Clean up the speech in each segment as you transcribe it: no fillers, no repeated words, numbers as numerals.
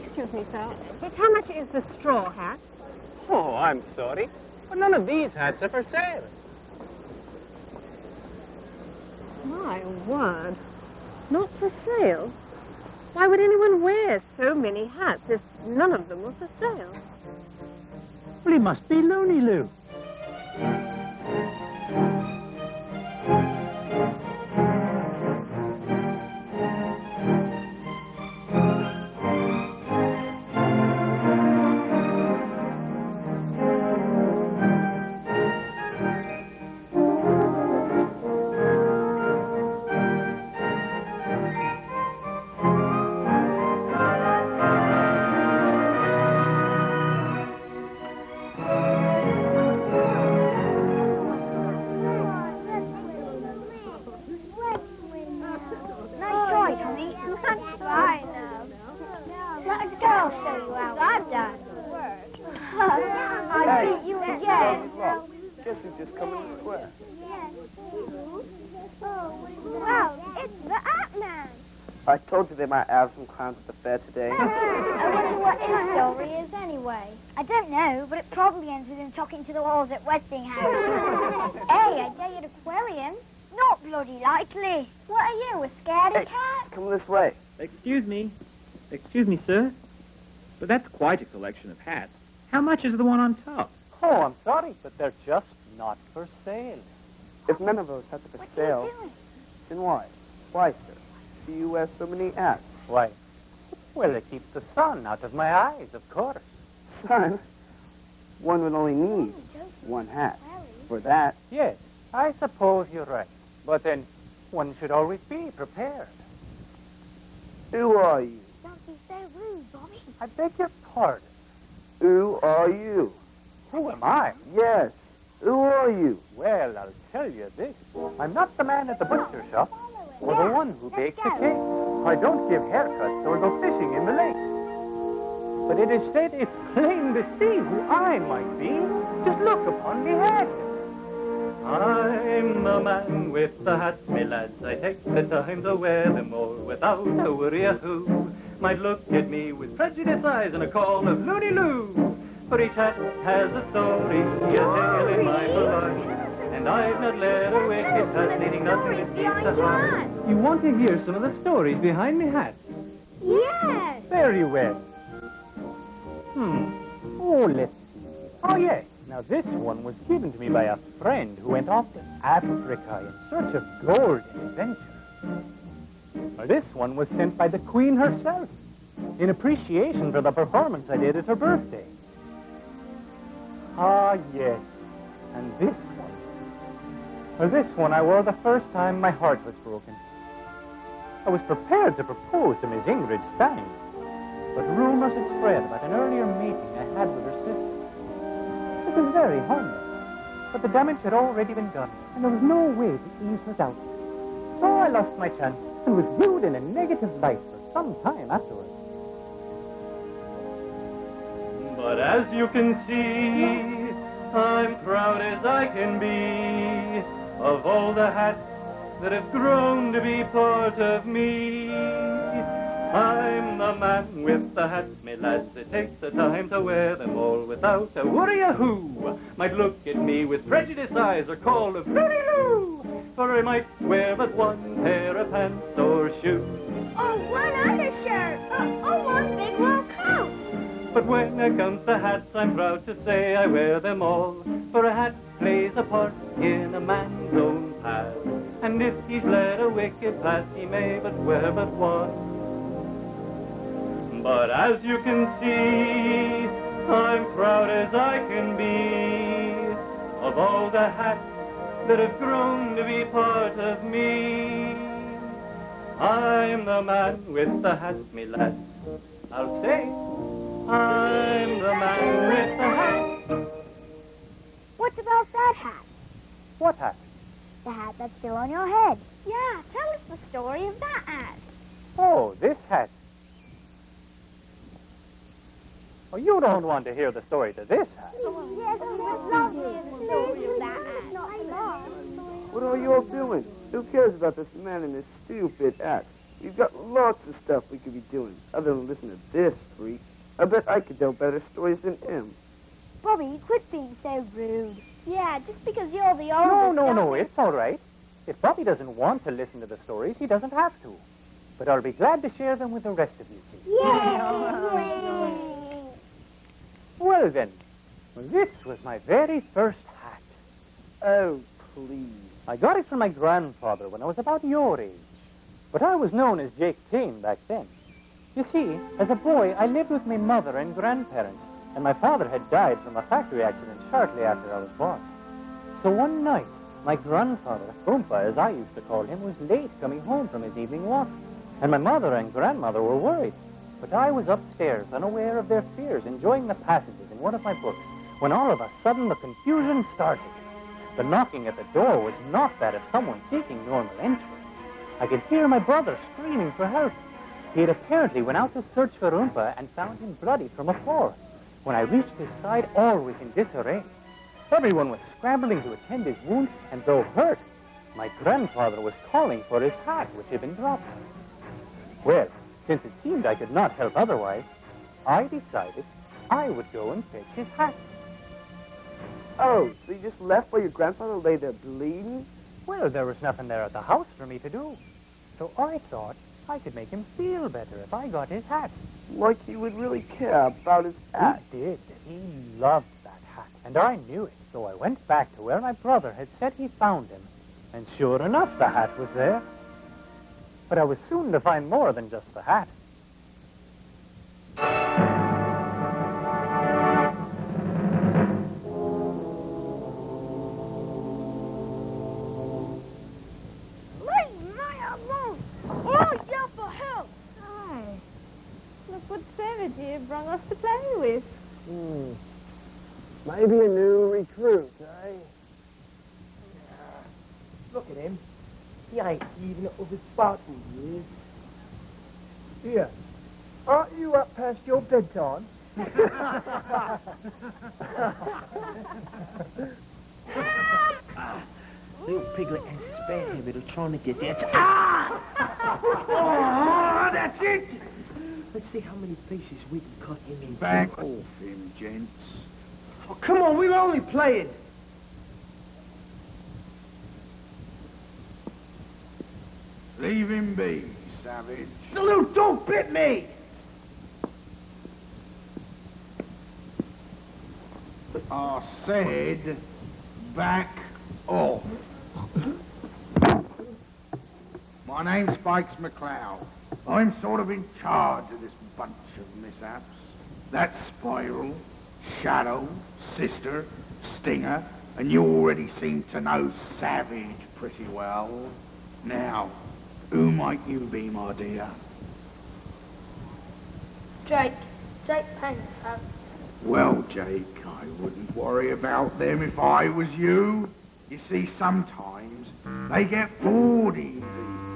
Excuse me, sir. How much is the straw hat? Oh, I'm sorry, but none of these hats are for sale. My word. Not for sale? Why would anyone wear so many hats if none of them were for sale? Well, he must be Loony Lou. I told you they might have some clowns at the fair today. I wonder what his story is anyway. I don't know, but it probably ends with him talking to the walls at Westinghouse. Hey, I dare you to query him. Not bloody likely. What are you, a scaredy cat? Come this way. Excuse me, sir. But that's quite a collection of hats. How much is the one on top? Oh, I'm sorry, but they're just not for sale. If none of those hats are for sale, then why? Why, sir? Do you wear so many hats? Why? Well, it keeps the sun out of my eyes, of course. Son, one would only need one hat. For that, Yes, I suppose you're right. But then one should always be prepared. who are you? Don't be so rude, Bobby. I beg your pardon. Who are you? Who am I? Yes, who are you? Well, I'll tell you this. I'm not the man at the butcher shop, or the one who bakes the cake. I don't give haircuts or go fishing in the lake. But it is said it's plain to see who I might be. Just look upon me head. I'm the man with the hat, me lads. I take the time to wear them all without a worry of who might look at me with prejudiced eyes and a call of Loony Lou. For each hat has a story, see a tale in my blood. And I've not let a wicked hat needing nothing to keep the heart. You want to hear some of the stories behind me hats? Yes. Very well. Oh, let's see. Oh, yes. Now, this one was given to me by a friend who went off to Africa in search of gold and adventure. Well, this one was sent by the Queen herself in appreciation for the performance I did at her birthday. Ah, yes. And this one. Well, this one I wore the first time my heart was broken. I was prepared to propose to Miss Ingrid Stein, but rumors had spread about an earlier meeting I had with her sister. It was very harmless, but the damage had already been done, and there was no way to ease her doubt. So I lost my chance and was viewed in a negative light for some time afterwards. But as you can see, I'm proud as I can be of all the hats that have grown to be part of me. I'm the man with the hats, me lads. It takes the time to wear them all without a worry of who might look at me with prejudiced eyes or call of Loony Lou. For I might wear but one pair of pants or shoes. Oh, one undershirt. Oh, one big long coat. But when it comes to hats, I'm proud to say I wear them all. For a hat plays a part in a man's own past. And if he's led a wicked past, he may but wear but one. But as you can see, I'm proud as I can be of all the hats that have grown to be part of me. I'm the man with the hats, me lads. I'll say, I'm the man with the hat. What about that hat? What hat? The hat that's still on your head. Yeah, tell us the story of that hat. Oh, this hat. Oh, you don't want to hear the story to this hat. Yes, we would love to hear the story of that hat. What are you all doing? Who cares about this man and his stupid hat? We've got lots of stuff we could be doing other than listen to this freak. I bet I could tell better stories than him. Bobby, quit being so rude. Yeah, just because you're the oldest... No, it's all right. If Bobby doesn't want to listen to the stories, he doesn't have to. But I'll be glad to share them with the rest of you, see. Yay! Well, then, this was my very first hat. Oh, please. I got it from my grandfather when I was about your age. But I was known as Jake Tame back then. You see, as a boy, I lived with my mother and grandparents, and my father had died from a factory accident shortly after I was born. So one night, my grandfather, Oompa, as I used to call him, was late coming home from his evening walk, and my mother and grandmother were worried. But I was upstairs, unaware of their fears, enjoying the passages in one of my books, when all of a sudden the confusion started. The knocking at the door was not that of someone seeking normal entry. I could hear my brother screaming for help. He had apparently went out to search for Oompa and found him bloody from a fall. When I reached his side, all was in disarray. Everyone was scrambling to attend his wound, and though hurt, my grandfather was calling for his hat, which had been dropped. Well, since it seemed I could not help otherwise, I decided I would go and fetch his hat. Oh, so you just left while your grandfather lay there bleeding? Well, there was nothing there at the house for me to do. So I thought I could make him feel better if I got his hat. Like he would really care about his hat. He did. He loved that hat, and I knew it. So I went back to where my brother had said he found him. And sure enough, the hat was there. But I was soon to find more than just the hat. Leave me alone! Or yell for help! Hi. Look what savage you brought us to play with. Maybe a new recruit, eh? Look at him. He ain't even up with his sparkle years. Here, aren't you up past your bedtime? Little piglet has a spare habit of trying to get there. Oh, that's it! Let's see how many pieces we can cut him in. Back off him, gents. Oh, come on, we were only playing. Leave him be, savage. The little dog bit me! I said, back off. My name's Spikes McLeod. I'm sort of in charge of this bunch of mishaps. That's Spiral, Shadow, Sister, Stinger, and you already seem to know Savage pretty well. Now, who might you be, my dear? Jake Painter. Well, Jake, I wouldn't worry about them if I was you. You see, sometimes they get bored easy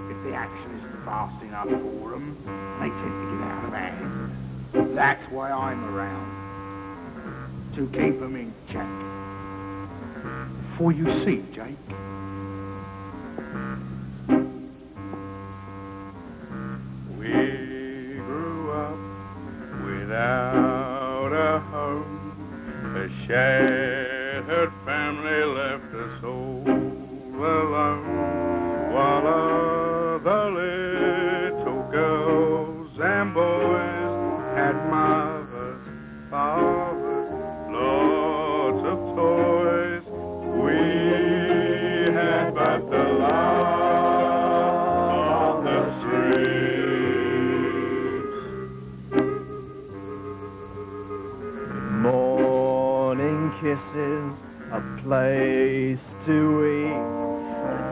if the action isn't fast enough for them. They tend to get out of hand. That's why I'm around, to keep them in check. For you see, Jake, we grew up without a home. A shattered family left us all alone, while other little girls and boys had mothers, fathers, lots of toys. We had but the love of the streets. Morning kisses, a place to eat.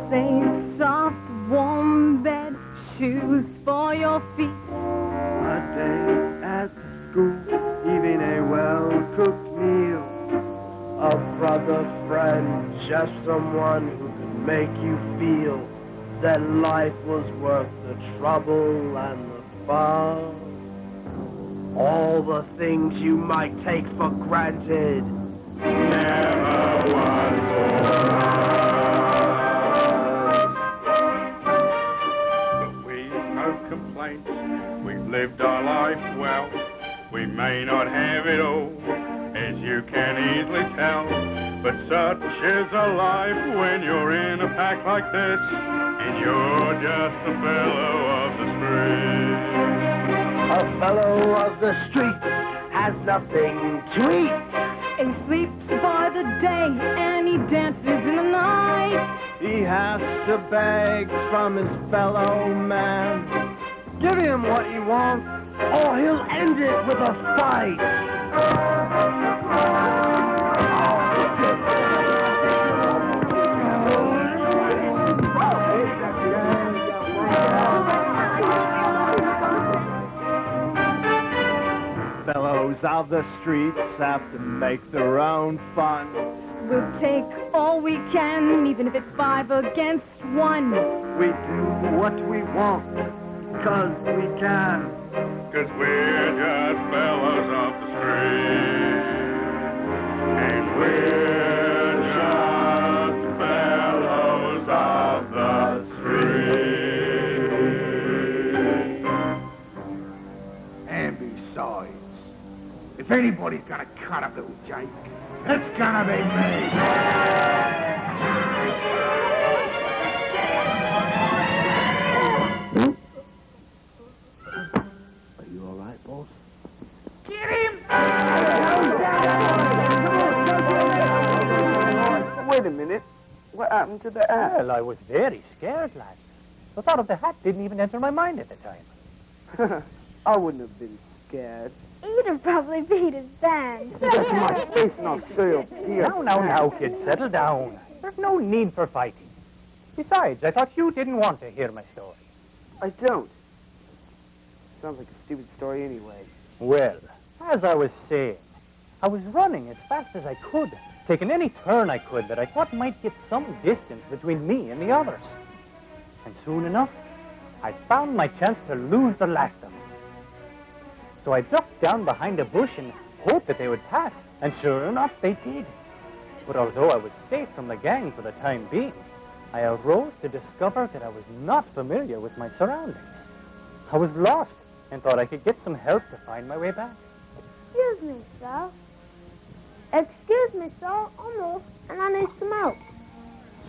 Safe, soft, warm bed, shoes for your feet. A day at school, even a well-cooked meal. A brother, friend, just someone who could make you feel that life was worth the trouble and the fun. All the things you might take for granted never was for us. We've no complaints. We've lived our life well. We may not have it all, as you can easily tell. But such is a life when you're in a pack like this, and you're just a fellow of the streets. A fellow of the streets has nothing to eat. He sleeps by the day and he dances in the night. He has to beg from his fellow man. Give him what he wants, or he'll end it with a fight. Fellows of the streets have to make their own fun. We'll take all we can, even if it's 5 against 1. We do what we want, 'cause we can. 'Cause we're just fellows of the street. And we're just fellows of the street. And besides, if anybody's gonna cut up little Jake, it's gonna be me. Are you all right, boss? Get him! Wait a minute. What happened to the hat? Well, I was very scared, lad. The thought of the hat didn't even enter my mind at the time. I wouldn't have been scared. He'd have probably beat his band. Touch my face and I'll show you a pair. Now, kid, settle down. There's no need for fighting. Besides, I thought you didn't want to hear my story. I don't. Sounds like a stupid story anyway. Well, as I was saying, I was running as fast as I could, taking any turn I could that I thought might get some distance between me and the others. And soon enough, I found my chance to lose the last of them. So I ducked down behind a bush and hoped that they would pass, and sure enough, they did. But although I was safe from the gang for the time being, I arose to discover that I was not familiar with my surroundings. I was lost and thought I could get some help to find my way back. Excuse me, sir. Excuse me, sir. I'm lost and I need some help.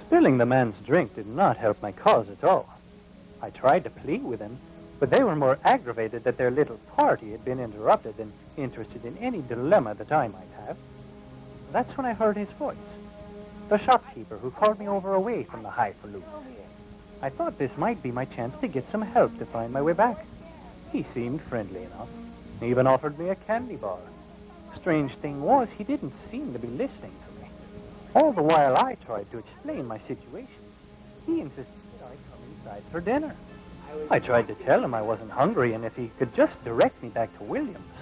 Spilling the man's drink did not help my cause at all. I tried to plead with him, but they were more aggravated that their little party had been interrupted than interested in any dilemma that I might have. That's when I heard his voice, the shopkeeper who called me over away from the highfalutin. I thought this might be my chance to get some help to find my way back. He seemed friendly enough. He even offered me a candy bar. Strange thing was, he didn't seem to be listening to me. All the while I tried to explain my situation, he insisted that I come inside for dinner. I tried to tell him I wasn't hungry and if he could just direct me back to Williams.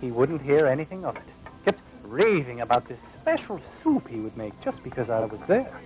He wouldn't hear anything of it. Kept raving about this special soup he would make just because I was there.